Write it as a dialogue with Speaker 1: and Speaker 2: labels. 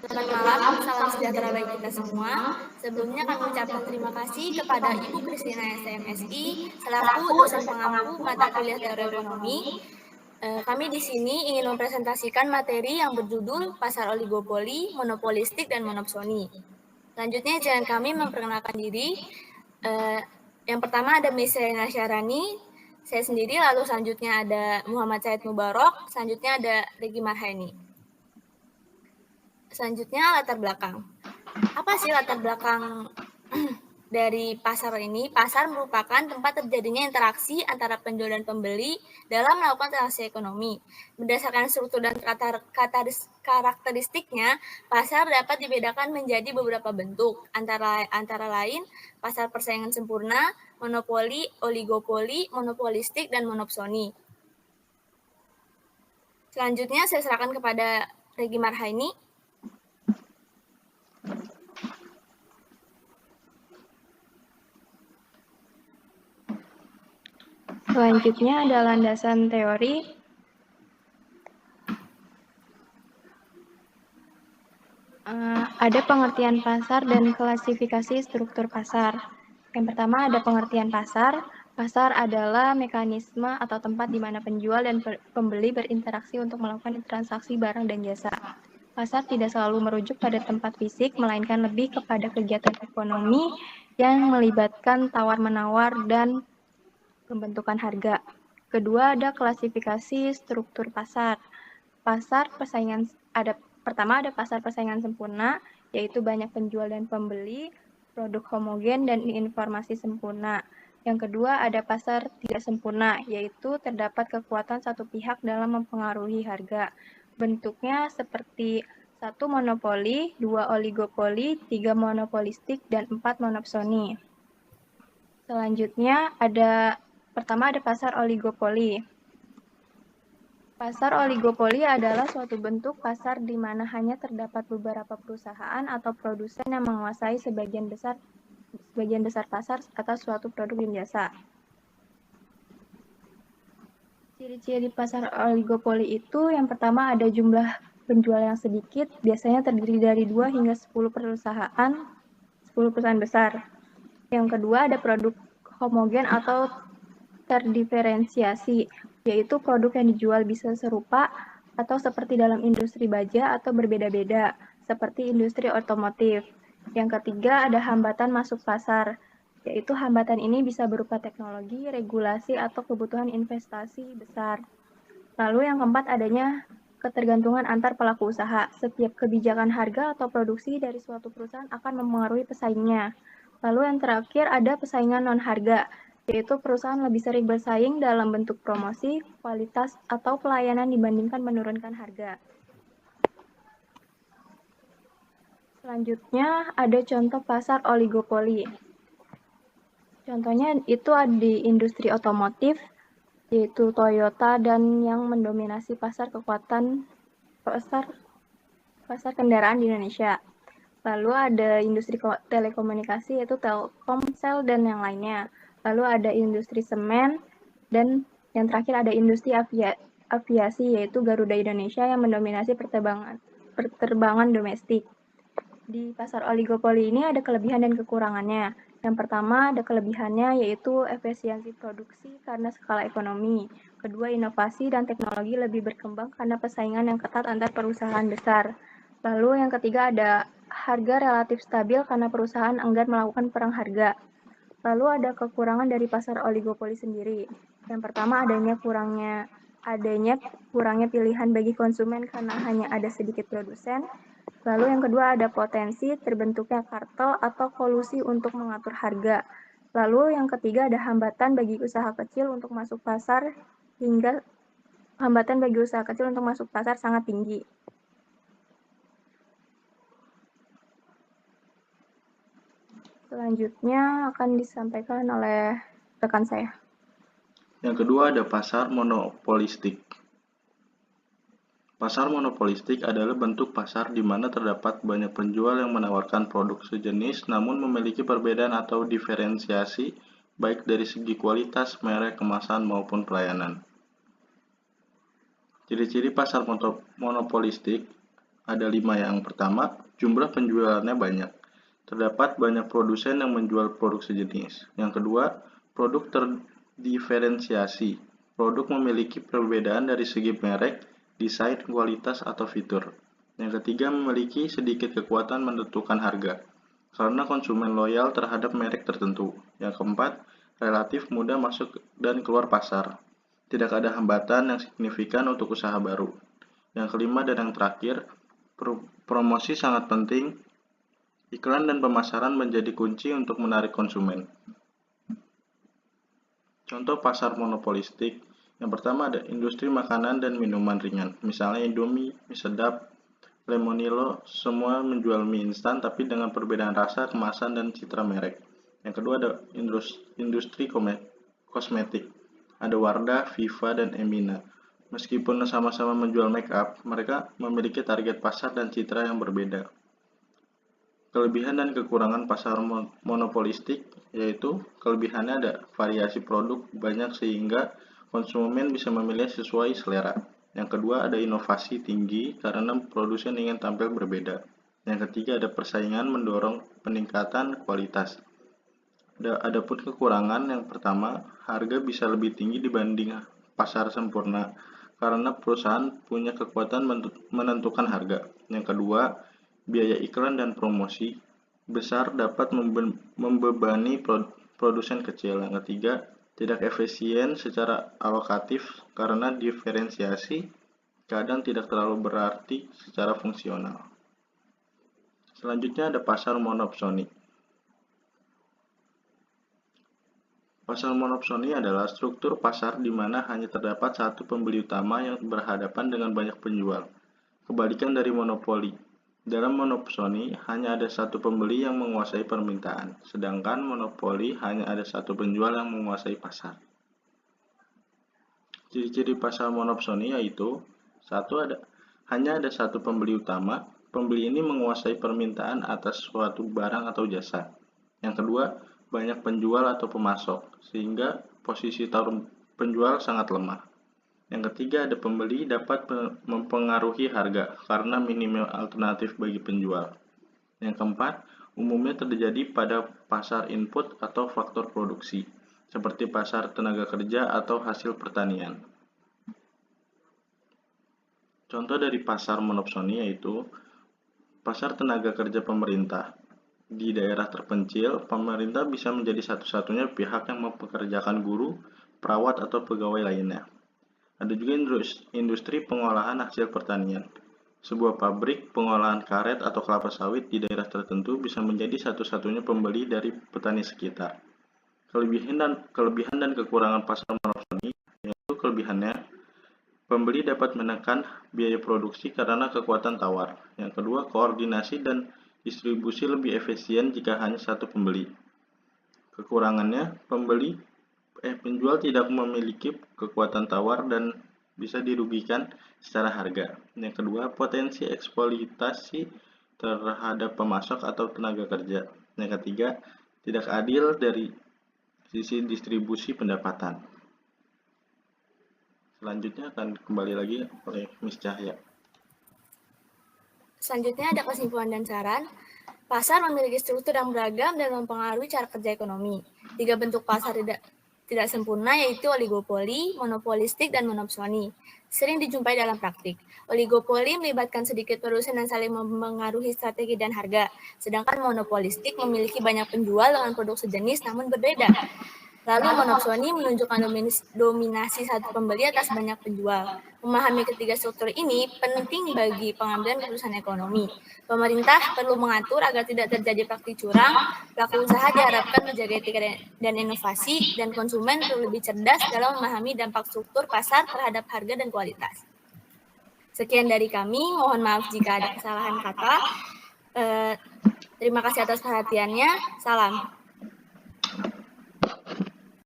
Speaker 1: Selamat malam, salam sejahtera bagi kita semua. Sebelumnya kami ucapkan terima kasih kepada Ibu Kristina SMSI selaku dosen pengampu mata kuliah teori ekonomi. Kami di sini ingin mempresentasikan materi yang berjudul Pasar Oligopoli, Monopolistik, dan Monopsoni. Selanjutnya, izin kami memperkenalkan diri. Yang pertama ada Miss Serena Syarani, saya sendiri, lalu selanjutnya ada Muhammad Said Mubarok, selanjutnya ada Regi Marhaini. Selanjutnya latar belakang. Apa sih latar belakang dari pasar ini? Pasar merupakan tempat terjadinya interaksi antara penjual dan pembeli dalam melakukan transaksi ekonomi. Berdasarkan struktur dan karakteristiknya, pasar dapat dibedakan menjadi beberapa bentuk, antara lain pasar persaingan sempurna, monopoli, oligopoli, monopolistik, dan monopsoni. Selanjutnya saya serahkan kepada Regi Marhaini.
Speaker 2: Selanjutnya ada landasan teori. Ada pengertian pasar dan klasifikasi struktur pasar. Yang pertama ada pengertian pasar. Pasar adalah mekanisme atau tempat di mana penjual dan pembeli berinteraksi untuk melakukan transaksi barang dan jasa. Pasar tidak selalu merujuk pada tempat fisik, melainkan lebih kepada kegiatan ekonomi yang melibatkan tawar-menawar dan pembentukan harga. Kedua ada klasifikasi struktur pasar. Pertama ada pasar persaingan sempurna, yaitu banyak penjual dan pembeli, produk homogen dan informasi sempurna. Yang kedua ada pasar tidak sempurna, yaitu terdapat kekuatan satu pihak dalam mempengaruhi harga. Bentuknya seperti 1 monopoli, 2 oligopoli, 3 monopolistik, dan 4 monopsoni. Selanjutnya pertama ada pasar oligopoli. Pasar oligopoli adalah suatu bentuk pasar di mana hanya terdapat beberapa perusahaan atau produsen yang menguasai sebagian besar pasar atas suatu produk dan jasa. Ciri-ciri pasar oligopoli itu yang pertama ada jumlah penjual yang sedikit, biasanya terdiri dari 2 hingga 10 perusahaan besar. Yang kedua ada produk homogen atau terdiferensiasi, yaitu produk yang dijual bisa serupa atau seperti dalam industri baja atau berbeda-beda, seperti industri otomotif. Yang ketiga ada hambatan masuk pasar, yaitu hambatan ini bisa berupa teknologi, regulasi, atau kebutuhan investasi besar. Lalu yang keempat adanya ketergantungan antar pelaku usaha. Setiap kebijakan harga atau produksi dari suatu perusahaan akan mempengaruhi pesaingnya. Lalu yang terakhir ada pesaingan non-harga, yaitu perusahaan lebih sering bersaing dalam bentuk promosi, kualitas, atau pelayanan dibandingkan menurunkan harga. Selanjutnya ada contoh pasar oligopoli. Contohnya itu ada di industri otomotif, yaitu Toyota, dan yang mendominasi pasar kendaraan di Indonesia. Lalu ada industri telekomunikasi, yaitu Telkomsel dan yang lainnya. Lalu ada industri semen, dan yang terakhir ada industri aviasi, yaitu Garuda Indonesia yang mendominasi penerbangan domestik. Di pasar oligopoli ini ada kelebihan dan kekurangannya. Yang pertama ada kelebihannya yaitu efisiensi produksi karena skala ekonomi. Kedua, inovasi dan teknologi lebih berkembang karena persaingan yang ketat antar perusahaan besar. Lalu yang ketiga ada harga relatif stabil karena perusahaan enggan melakukan perang harga. Lalu ada kekurangan dari pasar oligopoli sendiri. Yang pertama adanya kurangnya pilihan bagi konsumen karena hanya ada sedikit produsen. Lalu yang kedua ada potensi terbentuknya kartel atau kolusi untuk mengatur harga. Lalu yang ketiga ada hambatan bagi usaha kecil untuk masuk pasar sangat tinggi. Selanjutnya akan disampaikan oleh rekan saya.
Speaker 3: Yang kedua ada pasar monopolistik. Pasar monopolistik adalah bentuk pasar di mana terdapat banyak penjual yang menawarkan produk sejenis namun memiliki perbedaan atau diferensiasi baik dari segi kualitas, merek, kemasan maupun pelayanan. Ciri-ciri pasar monopolistik Ada 5. Yang pertama, jumlah penjualannya banyak. Terdapat banyak produsen yang menjual produk sejenis. Yang kedua, produk terdiferensiasi. Produk memiliki perbedaan dari segi merek, desain, kualitas, atau fitur. Yang ketiga, memiliki sedikit kekuatan menentukan harga, karena konsumen loyal terhadap merek tertentu. Yang keempat, relatif mudah masuk dan keluar pasar. Tidak ada hambatan yang signifikan untuk usaha baru. Yang kelima dan yang terakhir, promosi sangat penting. Iklan dan pemasaran menjadi kunci untuk menarik konsumen. Contoh pasar monopolistik. Yang pertama ada industri makanan dan minuman ringan. Misalnya Indomie, mie sedap, Lemonilo, semua menjual mie instan tapi dengan perbedaan rasa, kemasan, dan citra merek. Yang kedua ada industri kosmetik. Ada Wardah, Viva, dan Emina. Meskipun sama-sama menjual make up, mereka memiliki target pasar dan citra yang berbeda. Kelebihan dan kekurangan pasar monopolistik, yaitu kelebihannya ada variasi produk banyak sehingga konsumen bisa memilih sesuai selera. Yang kedua ada inovasi tinggi karena produsen ingin tampil berbeda. Yang ketiga ada persaingan mendorong peningkatan kualitas. Adapun kekurangan yang pertama, harga bisa lebih tinggi dibanding pasar sempurna karena perusahaan punya kekuatan menentukan harga. Yang kedua, biaya iklan dan promosi besar dapat membebani produsen kecil. Yang ketiga, tidak efisien secara alokatif karena diferensiasi kadang tidak terlalu berarti secara fungsional. Selanjutnya ada pasar monopsoni. Pasar monopsoni adalah struktur pasar di mana hanya terdapat satu pembeli utama yang berhadapan dengan banyak penjual. Kebalikan dari monopoli. Dalam monopsoni, hanya ada satu pembeli yang menguasai permintaan, sedangkan monopoli hanya ada satu penjual yang menguasai pasar. Ciri-ciri pasar monopsoni yaitu hanya ada satu pembeli utama. Pembeli ini menguasai permintaan atas suatu barang atau jasa. Yang kedua, banyak penjual atau pemasok, sehingga posisi tarung penjual sangat lemah. Yang ketiga, ada pembeli dapat mempengaruhi harga karena minimnya alternatif bagi penjual. Yang keempat, umumnya terjadi pada pasar input atau faktor produksi, seperti pasar tenaga kerja atau hasil pertanian. Contoh dari pasar monopsoni yaitu pasar tenaga kerja pemerintah. Di daerah terpencil, pemerintah bisa menjadi satu-satunya pihak yang mempekerjakan guru, perawat, atau pegawai lainnya. Ada juga industri pengolahan hasil pertanian. Sebuah pabrik pengolahan karet atau kelapa sawit di daerah tertentu bisa menjadi satu-satunya pembeli dari petani sekitar. Kelebihan dan kekurangan pasar monopsoni, yaitu kelebihannya, pembeli dapat menekan biaya produksi karena kekuatan tawar. Yang kedua, koordinasi dan distribusi lebih efisien jika hanya satu pembeli. Kekurangannya, penjual tidak memiliki kekuatan tawar dan bisa dirugikan secara harga. Yang kedua, potensi eksploitasi terhadap pemasok atau tenaga kerja. Yang ketiga, tidak adil dari sisi distribusi pendapatan. Selanjutnya akan kembali lagi oleh Miss Cahya.
Speaker 1: Selanjutnya ada kesimpulan dan saran. Pasar memiliki struktur yang beragam dan mempengaruhi cara kerja ekonomi. 3 bentuk pasar tidak sempurna yaitu oligopoli, monopolistik, dan monopsoni. Sering dijumpai dalam praktik. Oligopoli melibatkan sedikit produsen dan saling mempengaruhi strategi dan harga. Sedangkan monopolistik memiliki banyak penjual dengan produk sejenis namun berbeda. Lalu monopsoni menunjukkan dominasi satu pembeli atas banyak penjual. Memahami ketiga struktur ini penting bagi pengambilan keputusan ekonomi. Pemerintah perlu mengatur agar tidak terjadi praktik curang, pelaku usaha diharapkan menjaga etika dan inovasi, dan konsumen perlu lebih cerdas dalam memahami dampak struktur pasar terhadap harga dan kualitas. Sekian dari kami, mohon maaf jika ada kesalahan kata. Terima kasih atas perhatiannya, salam.